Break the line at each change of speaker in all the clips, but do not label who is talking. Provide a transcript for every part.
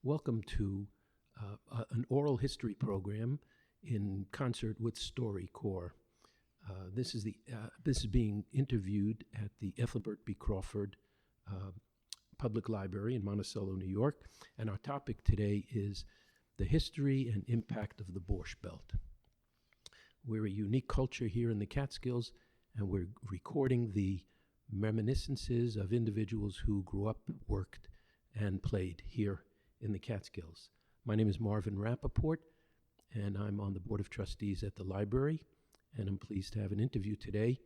Welcome to an oral history program in concert with StoryCorps. This is being interviewed at the Ethelbert B. Crawford Public Library in Monticello, New York, and our topic today is the history and impact of the Borscht Belt. We're a unique culture here in the Catskills, and we're recording the reminiscences of individuals who grew up, worked, and played here in the Catskills. My name is Marvin Rappaport, and I'm on the Board of Trustees at the library, and I'm pleased to have an interview today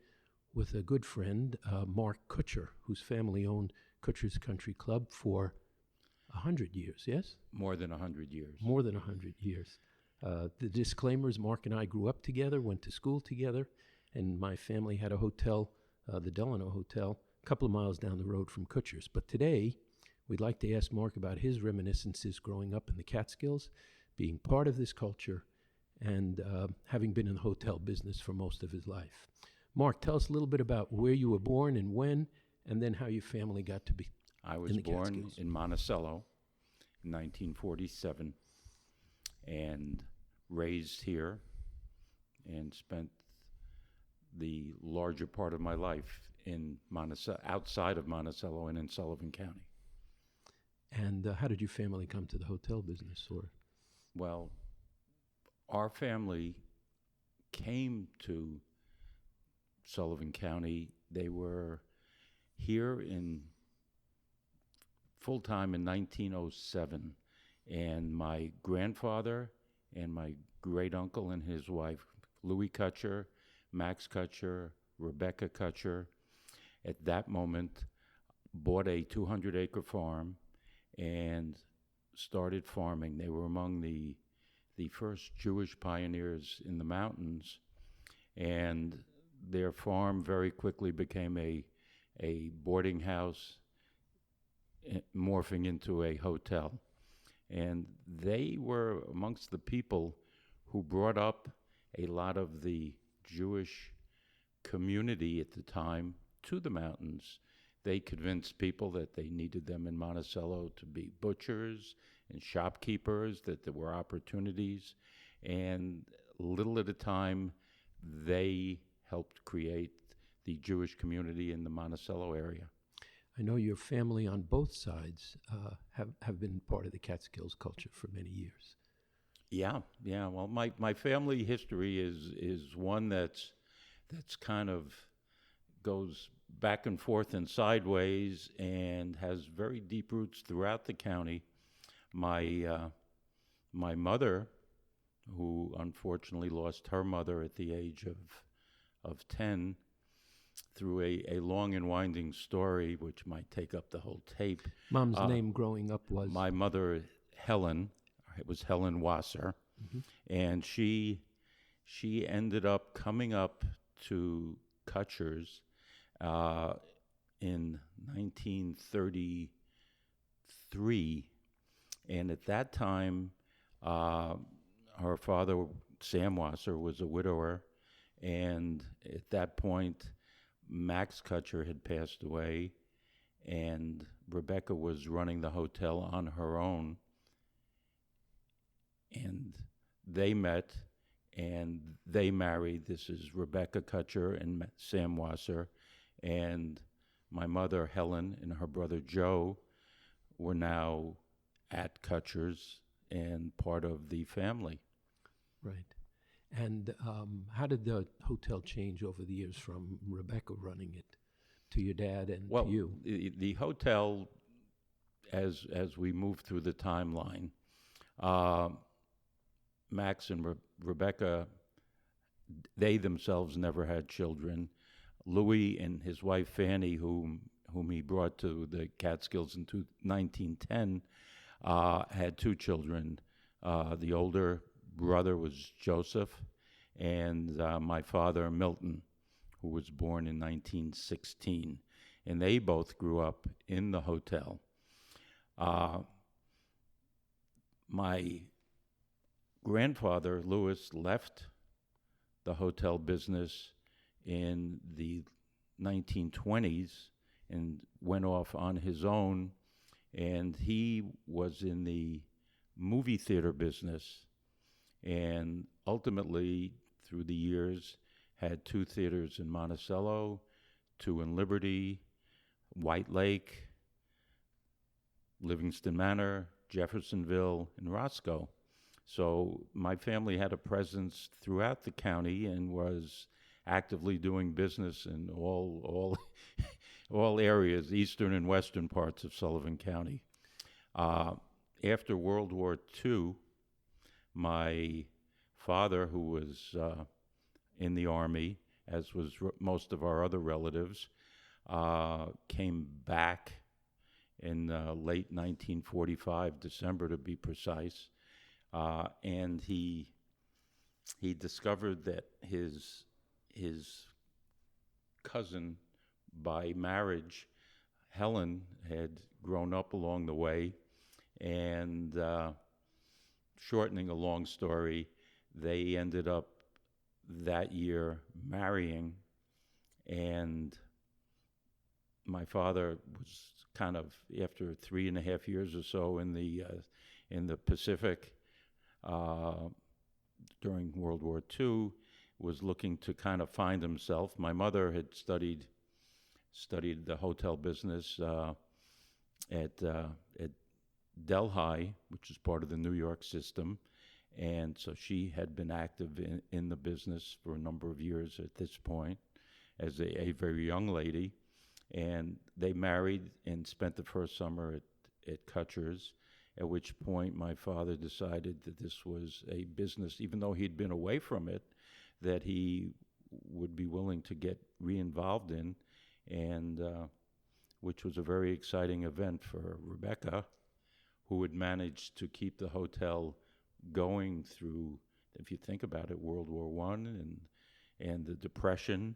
with a good friend, Mark Kutsher, whose family owned Kutcher's Country Club for 100 years, yes?
More than 100 years.
More than 100 years. The disclaimer is Mark and I grew up together, went to school together, and my family had a hotel, the Delano Hotel, a couple of miles down the road from Kutcher's. But today, we'd like to ask Mark about his reminiscences growing up in the Catskills, being part of this culture, and having been in the hotel business for most of his life. Mark, tell us a little bit about where you were born and when, and then how your family got to be
I was born in Monticello in 1947 and raised here and spent the larger part of my life in outside of Monticello and in Sullivan County.
And how did your family come to the hotel business?
Well, our family came to Sullivan County. They were here in full-time in 1907, and my grandfather and my great-uncle and his wife, Louis Kutcher, Max Kutcher, Rebecca Kutcher, at that moment bought a 200-acre farm and started farming. They were among the first Jewish pioneers in the mountains, and their farm very quickly became a boarding house, morphing into a hotel. And they were amongst the people who brought up a lot of the Jewish community at the time to the mountains. They convinced people that they needed them in Monticello to be butchers and shopkeepers, that there were opportunities, and little at a time, they helped create the Jewish community in the Monticello area.
I know your family on both sides have been part of the Catskills culture for many years.
Yeah. Well, my family history is one that's kind of goes back and forth and sideways and has very deep roots throughout the county. My mother, who unfortunately lost her mother at the age of 10, through a long and winding story, which might take up the whole tape.
Mom's name growing up was?
My mother, Helen. It was Helen Wasser. Mm-hmm. And she ended up coming up to Kutcher's in 1933. And at that time, her father, Sam Wasser, was a widower. And at that point, Max Kutcher had passed away, and Rebecca was running the hotel on her own. And they met, and they married. This is Rebecca Kutcher and Sam Wasser. And my mother, Helen, and her brother, Joe, were now at Kutcher's and part of the family.
Right. And how did the hotel change over the years from Rebecca running it to your dad and to you?
Well, the hotel, as we move through the timeline, Max and Rebecca, they themselves never had children. Louis and his wife Fanny, whom he brought to the Catskills in 1910, had two children. The older brother was Joseph, and my father, Milton, who was born in 1916. And they both grew up in the hotel. My grandfather, Louis, left the hotel business in the 1920s and went off on his own, and he was in the movie theater business, and ultimately, through the years, had 2 theaters in Monticello, 2 in Liberty, White Lake, Livingston Manor, Jeffersonville, and Roscoe. So my family had a presence throughout the county and was actively doing business in all all areas, eastern and western parts of Sullivan County. After World War II, my father, who was in the Army, as was most of our other relatives, came back in late 1945, December to be precise, and he discovered that his cousin by marriage, Helen, had grown up along the way, and shortening a long story, they ended up that year marrying, and my father was kind of, after 3.5 years or so in the Pacific during World War II, was looking to kind of find himself. My mother had studied the hotel business at Delhi, which is part of the New York system, and so she had been active in the business for a number of years at this point as a very young lady, and they married and spent the first summer at Kutcher's, at which point my father decided that this was a business, even though he'd been away from it, that he would be willing to get re-involved in, and which was a very exciting event for Rebecca, who had managed to keep the hotel going through, if you think about it, World War I and the Depression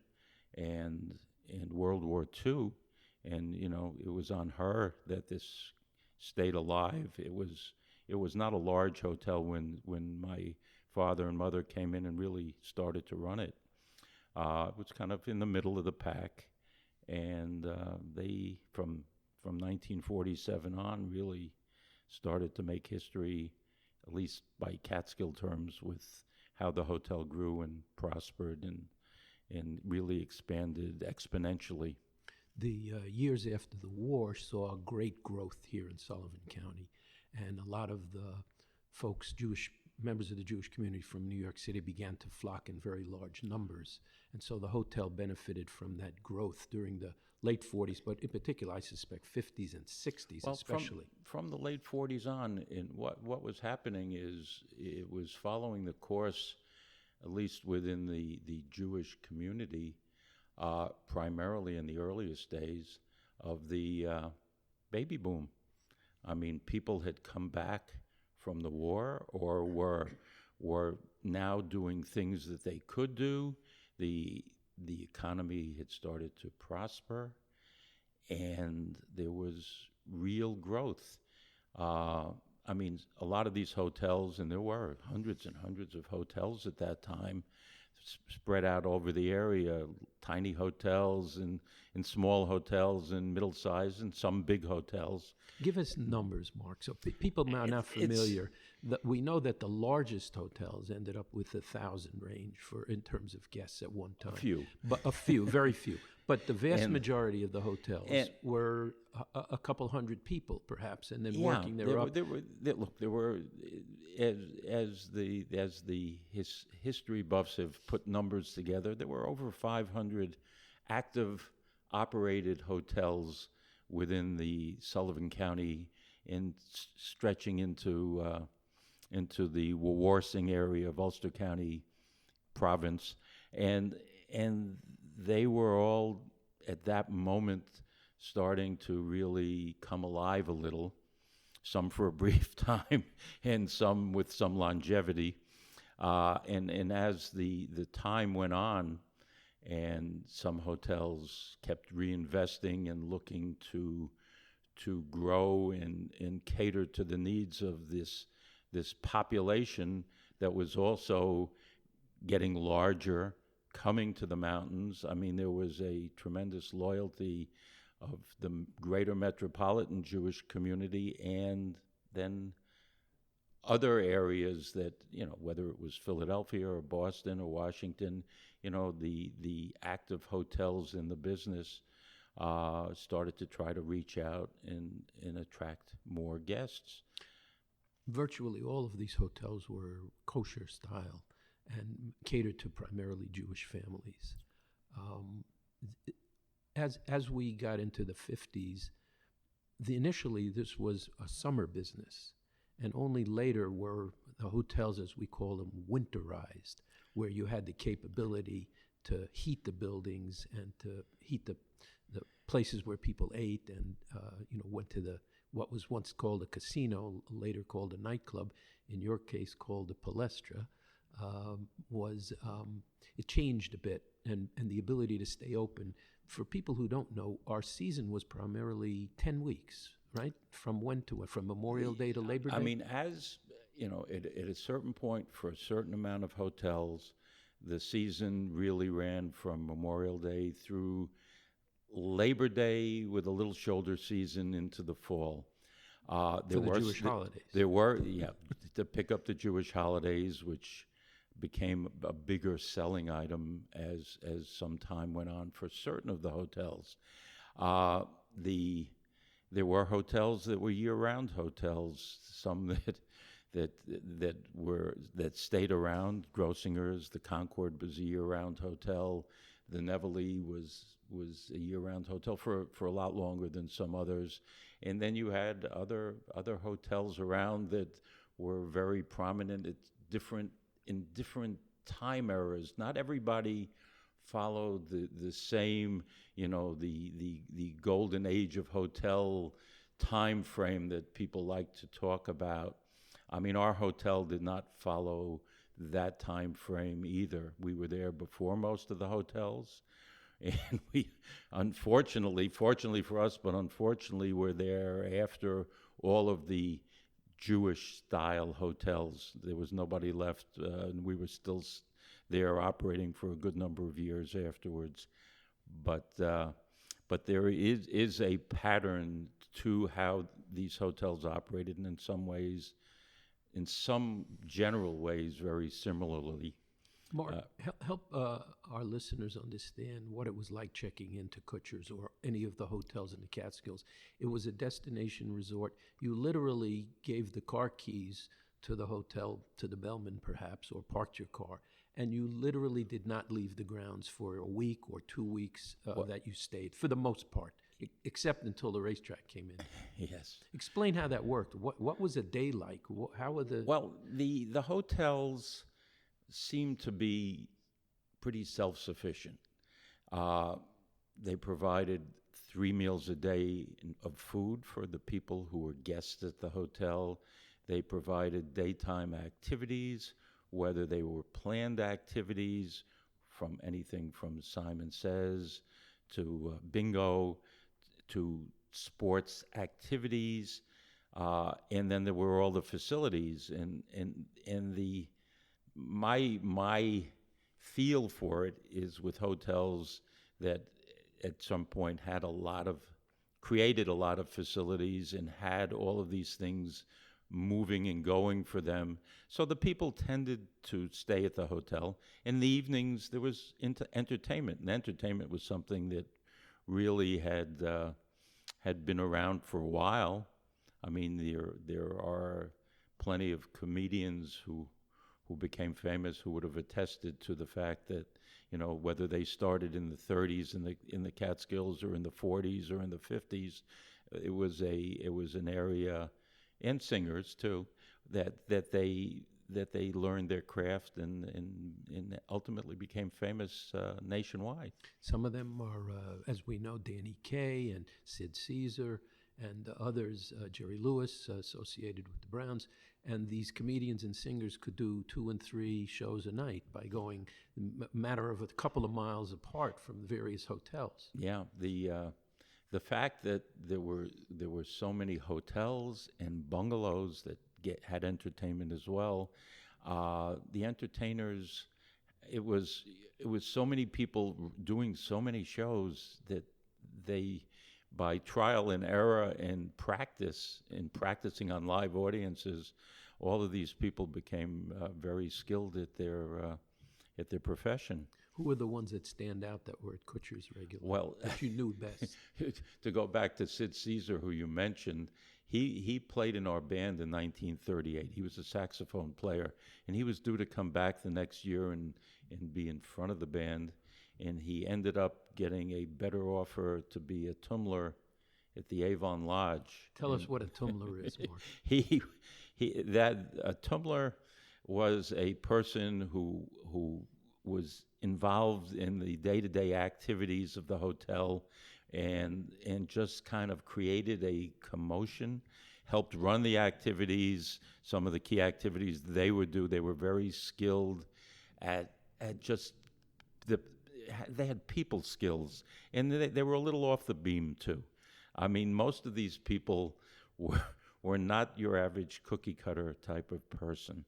and World War II, and it was on her that this stayed alive. It was not a large hotel when my father and mother came in and really started to run it. It was kind of in the middle of the pack, and they from 1947 on really started to make history, at least by Catskill terms, with how the hotel grew and prospered and really expanded exponentially.
The years after the war saw great growth here in Sullivan County, and a lot of the folks, members of the Jewish community from New York City, began to flock in very large numbers. And so the hotel benefited from that growth during the late 40s, but in particular, I suspect 50s and 60s especially.
From the late 40s on, what was happening is it was following the course, at least within the Jewish community, primarily in the earliest days, of the baby boom. I mean, people had come back from the war or were now doing things that they could do. The economy had started to prosper, and there was real growth. I mean, a lot of these hotels, and there were hundreds and hundreds of hotels at that time, spread out over the area, tiny hotels and small hotels and middle-sized and some big hotels.
Give us numbers, Mark, so people are not familiar. We know that the largest hotels ended up with 1,000 range in terms of guests at one time. A few, very few. But the vast majority of the hotels were a couple hundred people, perhaps, and then working their up.
There were, as the history buffs have put numbers together, there were over 500 active operated hotels within the Sullivan County and stretching into the Wawarsing area of Ulster County province, and they were all at that moment starting to really come alive a little, some for a brief time and some with some longevity, and as the time went on, and some hotels kept reinvesting and looking to grow and cater to the needs of this population that was also getting larger, coming to the mountains. I mean, there was a tremendous loyalty of the greater metropolitan Jewish community, and then other areas that, whether it was Philadelphia or Boston or Washington, the active hotels in the business started to try to reach out and attract more guests.
Virtually all of these hotels were kosher style and catered to primarily Jewish families. As we got into the 50s, initially this was a summer business, and only later were the hotels, as we call them, winterized, where you had the capability to heat the buildings and to heat the places where people ate and went to what was once called a casino, later called a nightclub, in your case called a palestra. It changed a bit, and the ability to stay open. For people who don't know, our season was primarily 10 weeks, right? From when to when? From Memorial Day to Labor Day?
I mean, as at a certain point, for a certain amount of hotels, the season really ran from Memorial Day through Labor Day, with a little shoulder season into the fall.
For the Jewish holidays.
There were, to pick up the Jewish holidays, which became a bigger selling item as some time went on for certain of the hotels. There were hotels that were year-round hotels, some that stayed around. Grossinger's, the Concord was a year-round hotel. The Nevele was a year-round hotel for a lot longer than some others. And then you had other hotels around that were very prominent in different time eras. Not everybody followed the same, the golden age of hotel time frame that people like to talk about. I mean, our hotel did not follow that time frame either. We were there before most of the hotels, and we, fortunately for us, but unfortunately, we're there after all of the Jewish-style hotels. There was nobody left, and we were still there operating for a good number of years afterwards. But there is a pattern to how these hotels operated, and in some general ways, very similarly.
Mark, help our listeners understand what it was like checking into Kutcher's or any of the hotels in the Catskills. It was a destination resort. You literally gave the car keys to the hotel, to the bellman perhaps, or parked your car, and you literally did not leave the grounds for a week or 2 weeks that you stayed, for the most part, except until the racetrack came in.
Yes.
Explain how that worked. What was a day like? How were the...
Well, the hotels seemed to be pretty self-sufficient. They provided 3 meals a day of food for the people who were guests at the hotel. They provided daytime activities, whether they were planned activities, from anything from Simon Says to bingo to sports activities, and then there were all the facilities and my feel for it is with hotels that at some point created a lot of facilities and had all of these things moving and going for them. So the people tended to stay at the hotel. In the evenings, there was entertainment, and entertainment was something that really had been around for a while. I mean, there are plenty of comedians who became famous who would have attested to the fact that, whether they started in the 30s in the Catskills or in the 40s or in the 50s, it was an area, and singers too, that they learned their craft and ultimately became famous nationwide.
Some of them are, as we know, Danny Kaye and Sid Caesar, and others, Jerry Lewis, associated with the Browns. And these comedians and singers could do 2 and 3 shows a night by going a matter of a couple of miles apart from the various hotels.
Yeah, the fact that there were so many hotels and bungalows that had entertainment as well. The entertainers, it was so many people doing so many shows that they, by trial and error and practicing on live audiences, all of these people became very skilled at their profession.
Who were the ones that stand out that were at Kutcher's regularly?
Well,
that you knew best.
to go back to Sid Caesar, who you mentioned, he played in our band in 1938. He was a saxophone player, and he was due to come back the next year and be in front of the band. And he ended up getting a better offer to be a tumbler at the Avon Lodge.
Tell us what a tumbler is, Mark.
A tumbler was a person who was involved in the day-to-day activities of the hotel and just kind of created a commotion, helped run the activities, some of the key activities they would do. They were very skilled at just they had people skills, and they were a little off the beam too. I mean, most of these people were not your average cookie cutter type of person,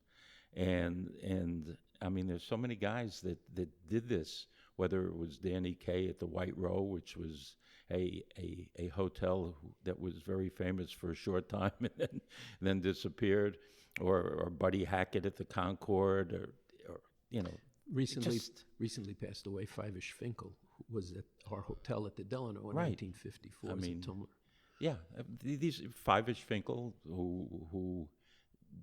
and I mean, there's so many guys that did this. Whether it was Danny Kaye at the White Row, which was a hotel that was very famous for a short time and then disappeared, or Buddy Hackett at the Concord, or you know.
Recently passed away, Fivish Finkel, who was at our hotel at the Delano in 1954 as a tumbler.
Yeah, these Fivish Finkel, who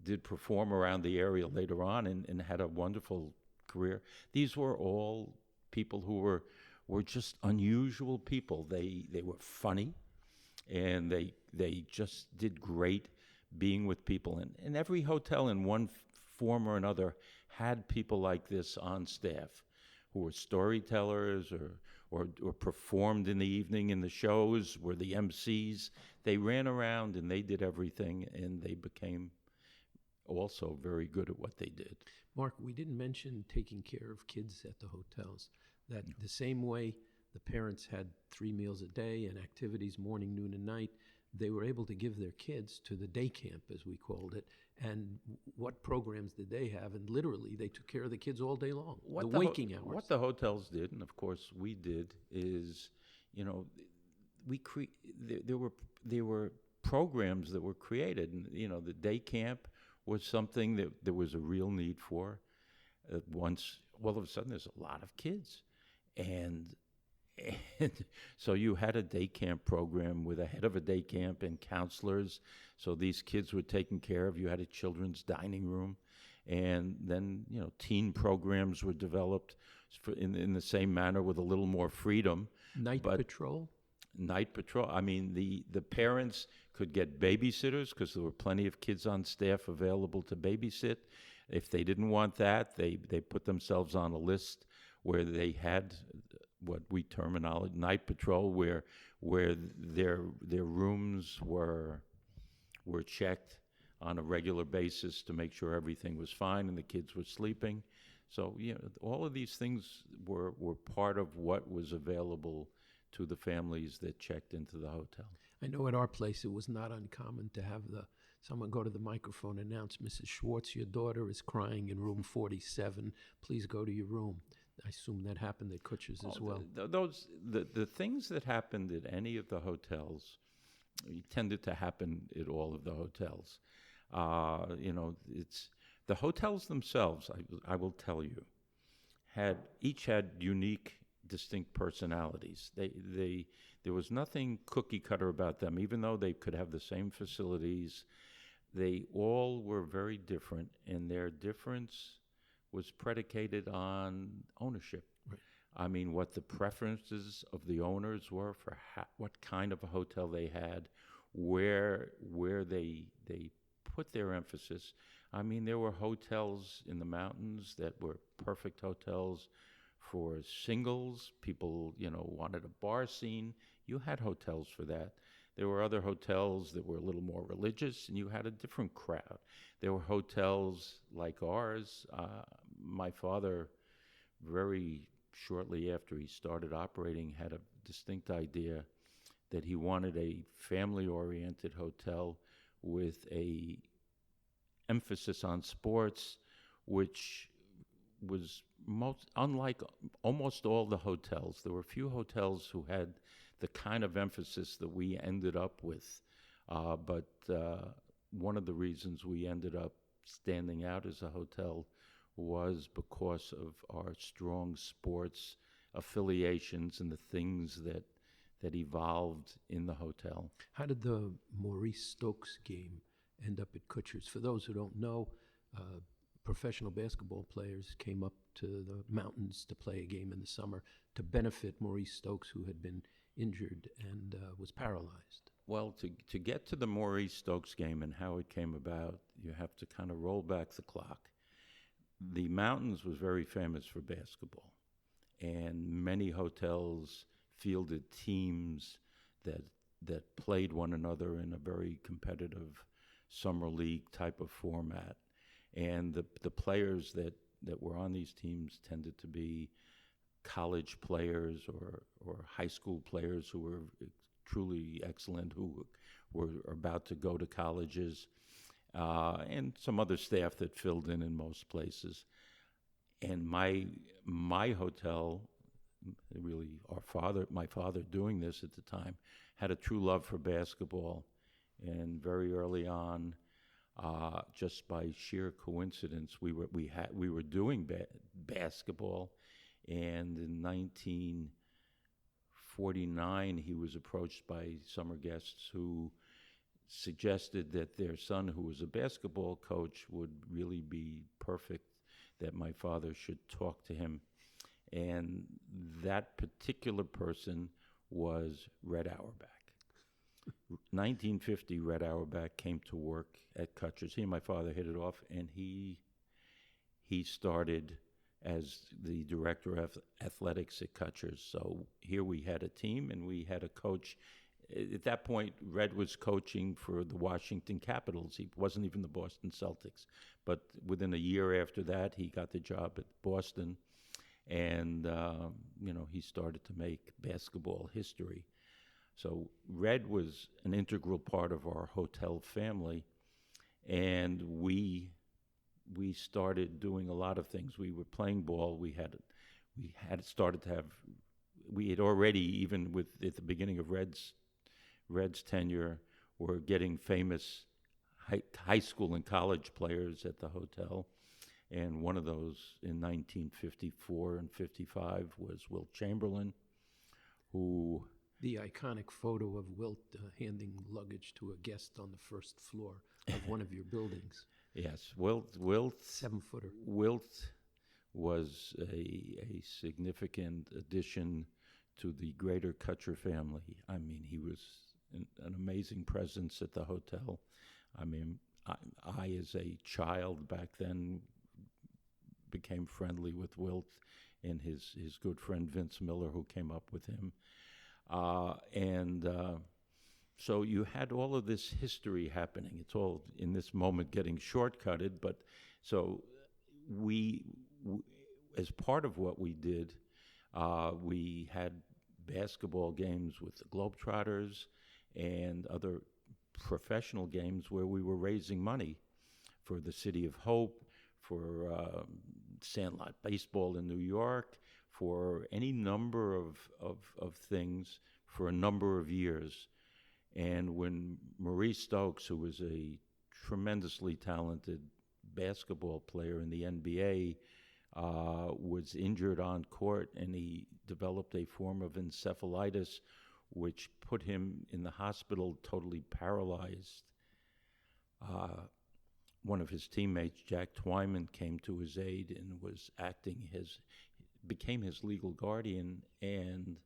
did perform around the area later on and had a wonderful career. These were all people who were just unusual people. They were funny, and they just did great being with people. And every hotel in one form or another had people like this on staff who were storytellers or performed in the evening in the shows, were the MCs. They ran around and they did everything, and they became also very good at what they did.
Mark, we didn't mention taking care of kids at the hotels. That the same way the parents had 3 meals a day and activities morning, noon, and night, they were able to give their kids to the day camp, as we called it. And what programs did they have? And literally, they took care of the kids all day long, the waking hours.
What the hotels did, and of course we did, is, you know, there were programs that were created. And, you know, the day camp was something that there was a real need for. Once, all of a sudden, there's a lot of kids. And so you had a day camp program with a head of a day camp and counselors. So these kids were taken care of. You had a children's dining room. And then, you know, teen programs were developed in the same manner with a little more freedom.
Night patrol?
Night patrol. I mean, the parents could get babysitters because there were plenty of kids on staff available to babysit. If they didn't want that, they put themselves on a list where they had what we terminology night patrol, where their rooms were checked on a regular basis to make sure everything was fine and the kids were sleeping. So, you know, all of these things were part of what was available to the families that checked into the hotel.
I know at our place it was not uncommon to have someone go to the microphone and announce, "Mrs. Schwartz, your daughter is crying in room 47. Please go to your room." I assume that happened at Kutcher's as well.
The things that happened at any of the hotels tended to happen at all of the hotels. You know, it's the hotels themselves. I will tell you, each had unique, distinct personalities. There was nothing cookie cutter about them, even though they could have the same facilities. They all were very different, and their difference was predicated on ownership.
Right.
I mean, what the preferences of the owners were for what kind of a hotel they had, where they put their emphasis. I mean, there were hotels in the mountains that were perfect hotels for singles. People, you know, wanted a bar scene. You had hotels for that. There were other hotels that were a little more religious, and you had a different crowd. There were hotels like ours. My father, very shortly after he started operating, had a distinct idea that he wanted a family-oriented hotel with a emphasis on sports, which was unlike almost all the hotels. There were a few hotels who had the kind of emphasis that we ended up with, but one of the reasons we ended up standing out as a hotel was because of our strong sports affiliations and the things that evolved in the hotel.
How did the Maurice Stokes game end up at Kutcher's? For those who don't know, professional basketball players came up to the mountains to play a game in the summer to benefit Maurice Stokes, who had been injured and was paralyzed.
Well, to get to the Maurice Stokes game and how it came about, you have to kind of roll back the clock. The mountains was very famous for basketball, and many hotels fielded teams that played one another in a very competitive summer league type of format. And the players that were on these teams tended to be college players or high school players who were truly excellent, who were about to go to colleges, and some other staff that filled in most places. And my hotel, really my father doing this at the time, had a true love for basketball. And very early on, just by sheer coincidence, we were doing basketball. And in 1949, he was approached by summer guests who suggested that their son, who was a basketball coach, would really be perfect, that my father should talk to him. And that particular person was Red Auerbach. 1950, Red Auerbach came to work at Kutcher's. He and my father hit it off, and he started as the director of athletics at Kutcher's. So here we had a team, and we had a coach. At that point, Red was coaching for the Washington Capitals. He wasn't even the Boston Celtics. But within a year after that, he got the job at Boston, and he started to make basketball history. So Red was an integral part of our hotel family, and we started doing a lot of things. We were playing ball. We had already, even at the beginning of Red's tenure, were getting famous high school and college players at the hotel. And one of those in 1954 and 55 was Wilt Chamberlain, who...
The iconic photo of Wilt handing luggage to a guest on the first floor of one of your buildings.
Yes, Wilt
7-footer.
Wilt was a significant addition to the greater Kutcher family. I mean, he was an amazing presence at the hotel. I mean, I as a child back then became friendly with Wilt and his good friend Vince Miller, who came up with him. So you had all of this history happening. It's all in this moment getting shortcutted, but so we as part of what we did, we had basketball games with the Globetrotters and other professional games where we were raising money for the City of Hope, for Sandlot Baseball in New York, for any number of things for a number of years. And when Maurice Stokes, who was a tremendously talented basketball player in the NBA, was injured on court, and he developed a form of encephalitis which put him in the hospital totally paralyzed. One of his teammates, Jack Twyman, came to his aid and was became his legal guardian. And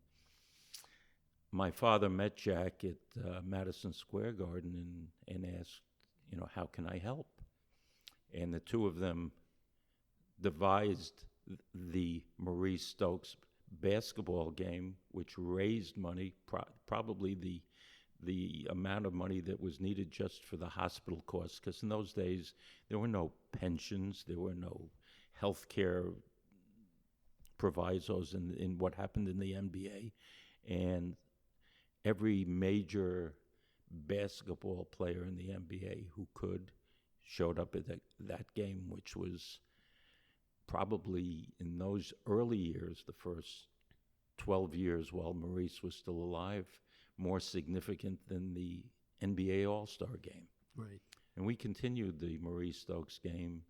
my father met Jack at Madison Square Garden and asked, how can I help? And the two of them devised the Maurice Stokes basketball game, which raised money, probably the amount of money that was needed just for the hospital costs, because in those days there were no pensions, there were no health care provisos in what happened in the NBA, and every major basketball player in the NBA who could showed up at that game, which was probably in those early years, the first 12 years while Maurice was still alive, more significant than the NBA All-Star game.
Right.
And we continued the Marie Stopes game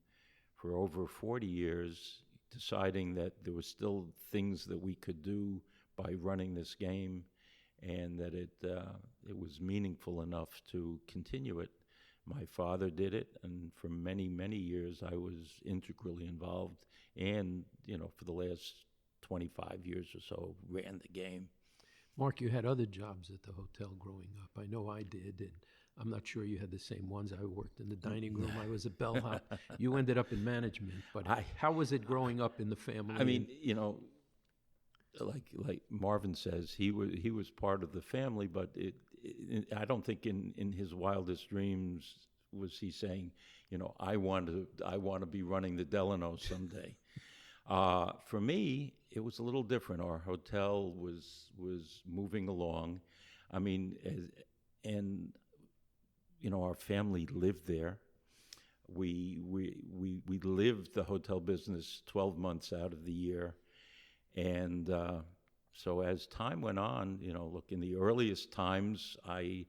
for over 40 years, deciding that there were still things that we could do by running this game, and that it was meaningful enough to continue it. My father did it, and for many, many years I was integrally involved, and, for the last 25 years or so, ran the game.
Mark, you had other jobs at the hotel growing up. I know I did, and I'm not sure you had the same ones. I worked in the dining room. I was a bellhop. You ended up in management, but how was it growing up in the family?
I mean, like Marvin says, he was part of the family, but I don't think in his wildest dreams was he saying, I want to be running the Delano someday. For me, it was a little different. Our hotel was moving along. I mean, our family lived there. We lived the hotel business 12 months out of the year. And so as time went on, look, in the earliest times, I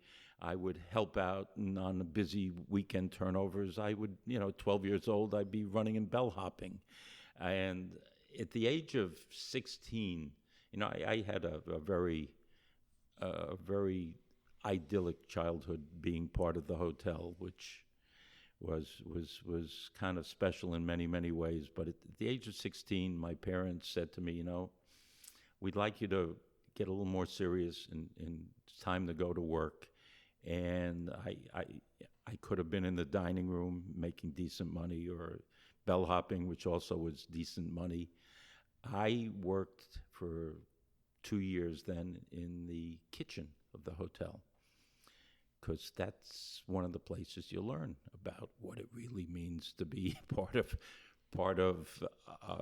would help out, and on the busy weekend turnovers, I would, 12 years old, I'd be running and bellhopping. And at the age of 16, I had a very idyllic childhood being part of the hotel, which was kind of special in many, many ways. But at the age of 16, my parents said to me, we'd like you to get a little more serious, and it's time to go to work. And I could have been in the dining room making decent money, or bellhopping, which also was decent money. I worked for 2 years then in the kitchen of the hotel, because that's one of the places you learn about what it really means to be part of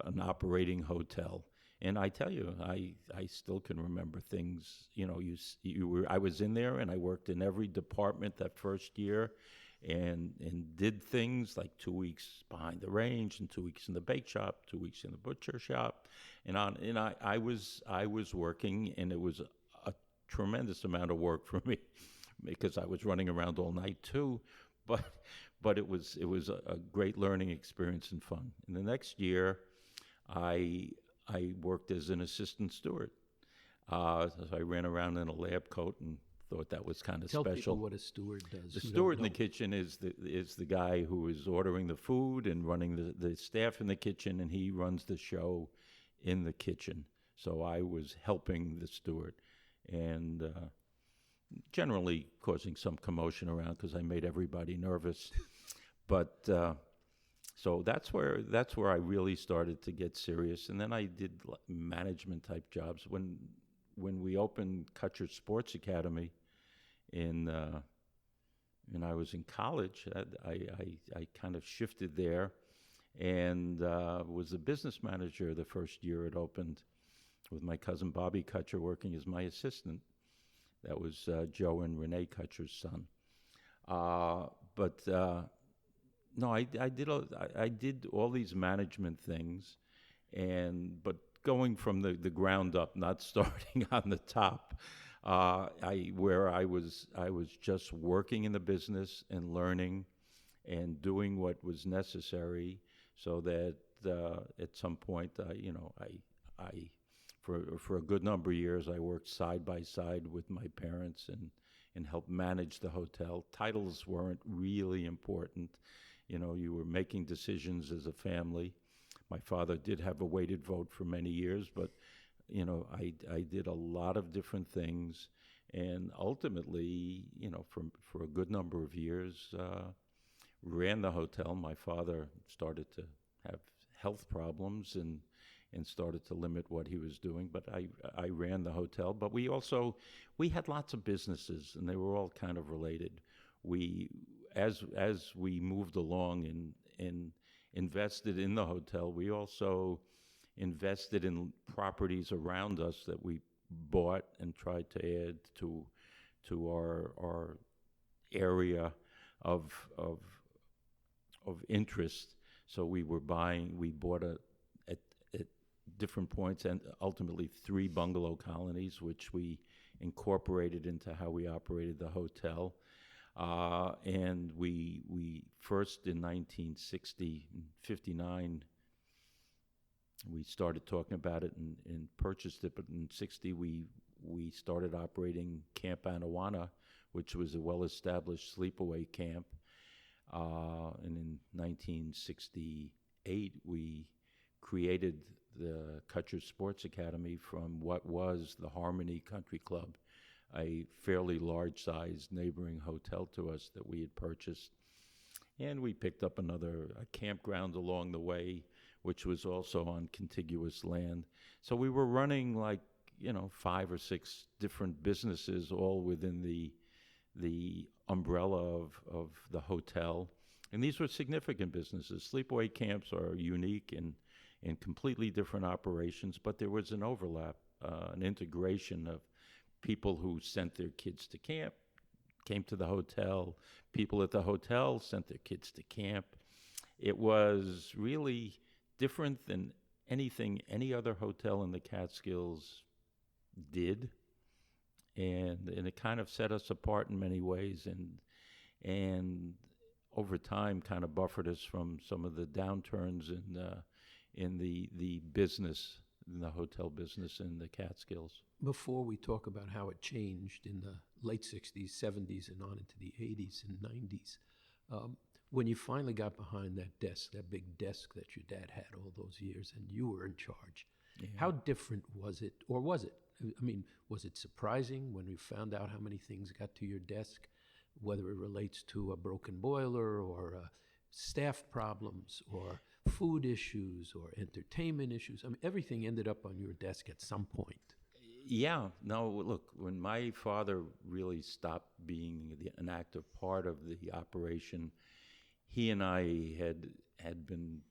an operating hotel. And I tell you, I still can remember things. I was in there, and I worked in every department that first year, and did things like 2 weeks behind the range, and 2 weeks in the bake shop, 2 weeks in the butcher shop, and I was working, and it was a tremendous amount of work for me, because I was running around all night too, but it was a great learning experience and fun. And the next year, I worked as an assistant steward. So I ran around in a lab coat and thought that was kind of special.
Tell people what a steward does.
The steward in the kitchen is the guy who is ordering the food and running the staff in the kitchen, and he runs the show in the kitchen. So I was helping the steward, and generally causing some commotion around because I made everybody nervous. But so that's where I really started to get serious. And then I did management type jobs. When we opened Kutcher Sports Academy and I was in college, I kind of shifted there, and was the business manager the first year it opened, with my cousin Bobby Kutcher working as my assistant. That was Joe and Renee Kutcher's son. No, I did all these management things, but going from the ground up, not starting on the top, where I was just working in the business and learning and doing what was necessary, so that at some point, for a good number of years, I worked side by side with my parents and helped manage the hotel. Titles weren't really important. You were making decisions as a family. My father did have a weighted vote for many years, but, I did a lot of different things. And ultimately, for a good number of years, ran the hotel. My father started to have health problems and started to limit what he was doing, but I ran the hotel. But we had lots of businesses, and they were all kind of related. As we moved along and invested in the hotel, we also invested in properties around us that we bought and tried to add to our area of interest. So we bought at different points, and ultimately 3 bungalow colonies, which we incorporated into how we operated the hotel. And we first in 1960, 59, we started talking about it and purchased it. But in 60, we started operating Camp Anawana, which was a well-established sleepaway camp. And in 1968, we created the Kutcher Sports Academy from what was the Harmony Country Club, a fairly large-sized neighboring hotel to us that we had purchased. And we picked up a campground along the way, which was also on contiguous land. So we were running 5 or 6 different businesses, all within the umbrella of the hotel. And these were significant businesses. Sleepaway camps are unique and completely different operations, but there was an overlap, an integration of people who sent their kids to camp, came to the hotel, people at the hotel sent their kids to camp. It was really different than anything any other hotel in the Catskills did, and it kind of set us apart in many ways, and over time kind of buffered us from some of the downturns in the business, in the hotel business in the Catskills.
Before we talk about how it changed in the late 60s, 70s, and on into the 80s and 90s, when you finally got behind that desk, that big desk that your dad had all those years, and you were in charge, how different was it, or was it? I mean, was it surprising when you found out how many things got to your desk, whether it relates to a broken boiler or staff problems or food issues or entertainment issues? I mean, everything ended up on your desk at some point.
Yeah, no, look, when my father really stopped being an active part of the operation, he and I had been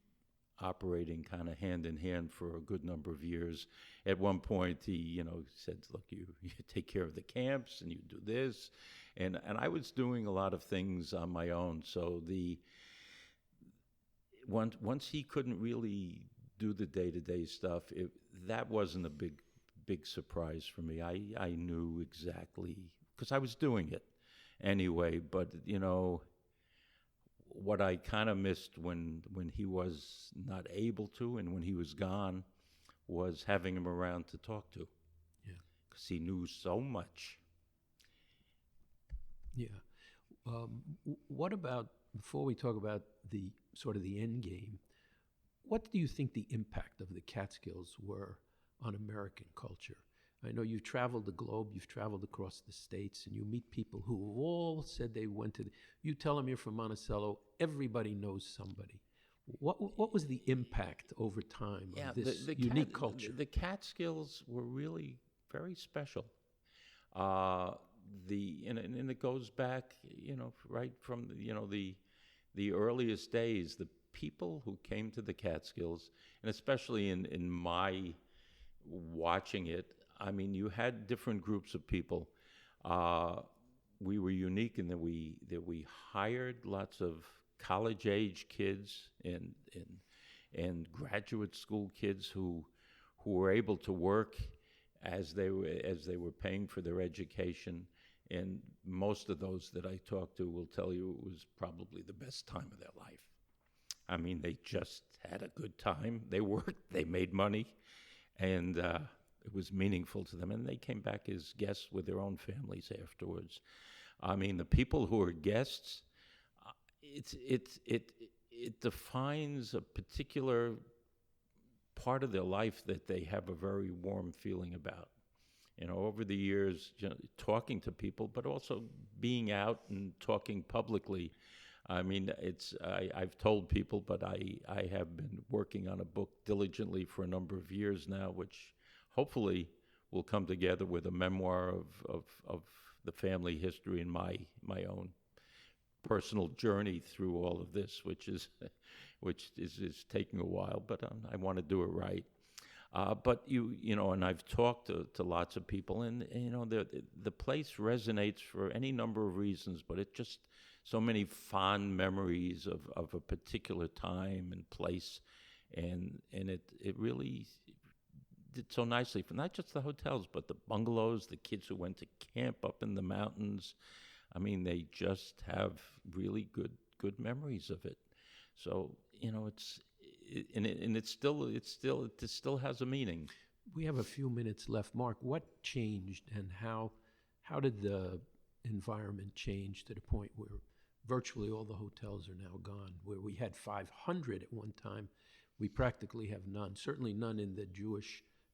operating kind of hand in hand for a good number of years. At one point, he, said, look, you take care of the camps and you do this. And I was doing a lot of things on my own. So once he couldn't really do the day-to-day stuff, that wasn't a big surprise for me. I knew exactly, because I was doing it anyway. But, what I kind of missed when he was not able to and when he was gone was having him around to talk to.
Yeah.
Because he knew so much.
Yeah. What about, before we talk about the sort of the end game, what do you think the impact of the Catskills were on American culture? I know you've traveled the globe, you've traveled across the states, and you meet people who all said they went to you tell them you're from Monticello, everybody knows somebody. What was the impact over time of this unique culture?
The Catskills were really very special. And it goes back, right from the earliest days. The people who came to the Catskills, and especially in my watching it, I mean, you had different groups of people. We were unique in that we hired lots of college-age kids and graduate school kids who were able to work as they were paying for their education. And most of those that I talked to will tell you it was probably the best time of their life. I mean, they just had a good time. They worked, they made money, and it was meaningful to them. And they came back as guests with their own families afterwards. I mean, the people who are guests, it defines a particular part of their life that they have a very warm feeling about. Over the years, talking to people, but also being out and talking publicly. I mean, I've told people, but I have been working on a book diligently for a number of years now, which hopefully will come together with a memoir of the family history and my own personal journey through all of this, which is taking a while, but I want to do it right. But and I've talked to lots of people, and the place resonates for any number of reasons, but it just so many fond memories of a particular time and place, and it really did so nicely for not just the hotels, but the bungalows, the kids who went to camp up in the mountains. I mean, they just have really good memories of it. So it still has a meaning.
We have a few minutes left. Mark, what changed, and how did the environment change to the point where virtually all the hotels are now gone? Where we had 500 at one time, we practically have none. Certainly none in the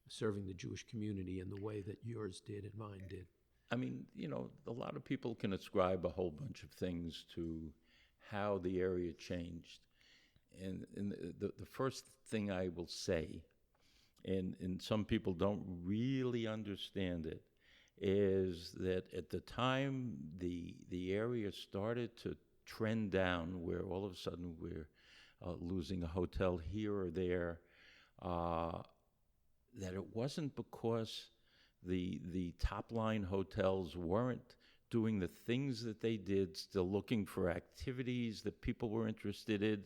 serving the Jewish community in the way that yours did and mine did.
I mean, a lot of people can ascribe a whole bunch of things to how the area changed. And the first thing I will say, and some people don't really understand it, is that at the time the area started to trend down, where all of a sudden we're losing a hotel here or there, that it wasn't because the top-line hotels weren't doing the things that they did, still looking for activities that people were interested in,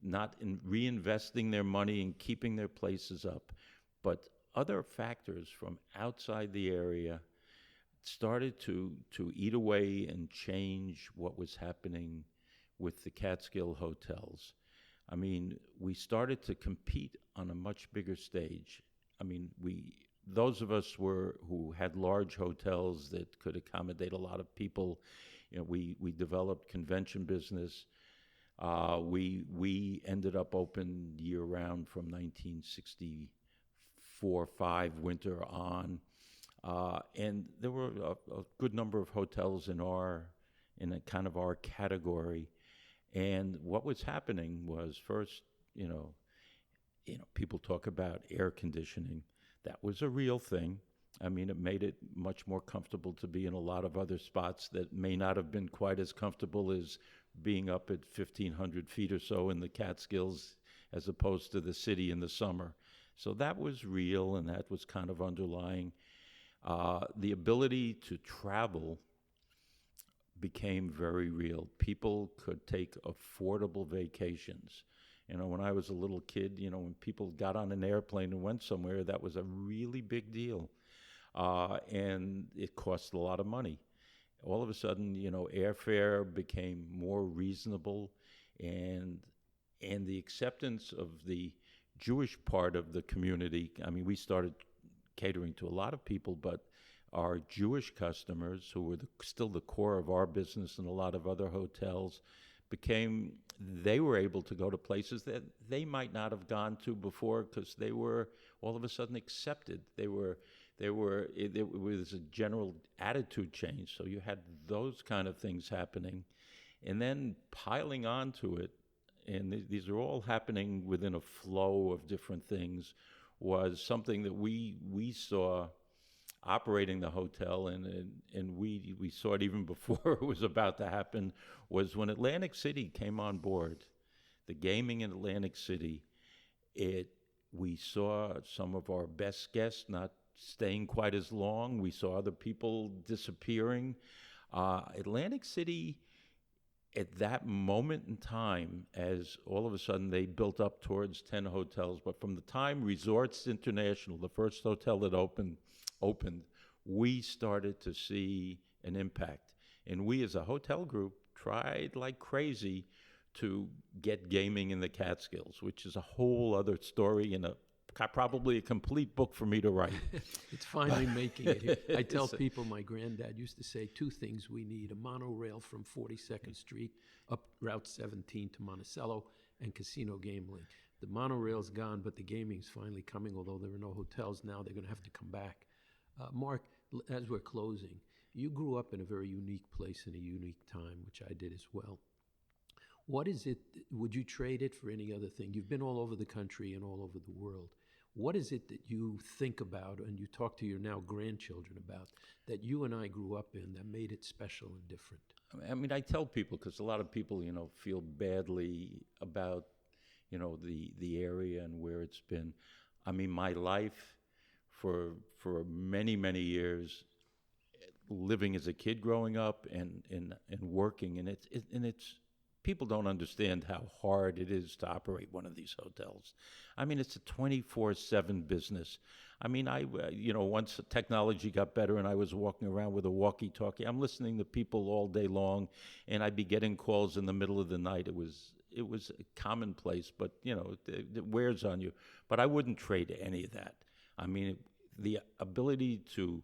not in reinvesting their money and keeping their places up. But other factors from outside the area started to eat away and change what was happening with the Catskill hotels. I mean, we started to compete on a much bigger stage. I mean, those of us who had large hotels that could accommodate a lot of people, we developed convention business. We ended up open year-round from 1964-5 winter on, and there were a good number of hotels in a kind of our category. And what was happening was, first, people talk about air conditioning. That was a real thing. I mean, it made it much more comfortable to be in a lot of other spots that may not have been quite as comfortable as being up at 1,500 feet or so in the Catskills, as opposed to the city in the summer. So that was real, and that was kind of underlying. The ability to travel became very real. People could take affordable vacations. When I was a little kid, when people got on an airplane and went somewhere, that was a really big deal. And it cost a lot of money. All of a sudden, airfare became more reasonable, and the acceptance of the Jewish part of the community. I mean, we started catering to a lot of people, but our Jewish customers, who were still the core of our business and a lot of other hotels, they were able to go to places that they might not have gone to before, because they were all of a sudden accepted. It was a general attitude change. So you had those kind of things happening, and then piling onto it, and these are all happening within a flow of different things, was something that we saw operating the hotel, and we saw it even before it was about to happen, was when Atlantic City came on board, the gaming in Atlantic City. We saw some of our best guests not staying quite as long. We saw other people disappearing. Atlantic City, at that moment in time, as all of a sudden they built up towards 10 hotels, but from the time Resorts International, the first hotel that opened, we started to see an impact. And we as a hotel group tried like crazy to get gaming in the Catskills, which is a whole other story and probably a complete book for me to write.
It's finally making it here. I tell people my granddad used to say two things we need: a monorail from 42nd Street up Route 17 to Monticello, and casino gambling. The monorail's gone, but the gaming's finally coming, although there are no hotels now. They're going to have to come back. Mark, as we're closing, you grew up in a very unique place in a unique time, which I did as well. What is it, would you trade it for any other thing? You've been all over the country and all over the world. What is it that you think about and you talk to your now grandchildren about that you and I grew up in that made it special and different?
I mean, I tell people, because a lot of people, feel badly about, the area and where it's been. I mean, my life for many, many years, living as a kid growing up and working, and it's people don't understand how hard it is to operate one of these hotels. I mean, it's a 24/7 business. I mean, once technology got better and I was walking around with a walkie-talkie, I'm listening to people all day long, and I'd be getting calls in the middle of the night. It was commonplace, but, it wears on you. But I wouldn't trade any of that. I mean, the ability to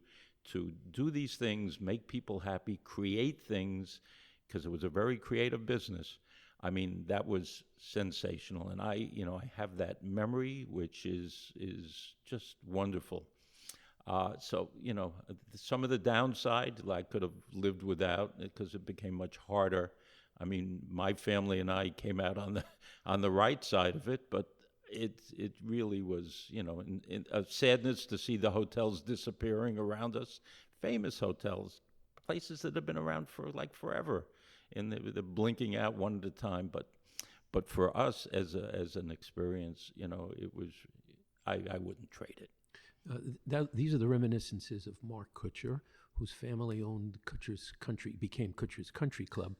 do these things, make people happy, create things, because it was a very creative business. I mean, that was sensational, and I have that memory, which is just wonderful. Some of the downside I could have lived without because it became much harder. I mean, my family and I came out on the right side of it, but it really was, in a sadness to see the hotels disappearing around us, famous hotels, places that have been around for like forever, and they're blinking out one at a time. But for us as an experience, it was, I wouldn't trade it.
These are the reminiscences of Mark Kutsher, whose family owned became Kutcher's Country Club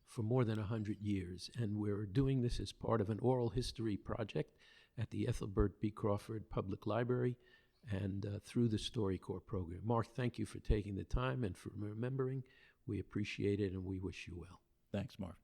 for more than 100 years. And we're doing this as part of an oral history project at the Ethelbert B. Crawford Public Library and through the StoryCorps program. Mark, thank you for taking the time and for remembering. We appreciate it, and we wish you well.
Thanks, Marv.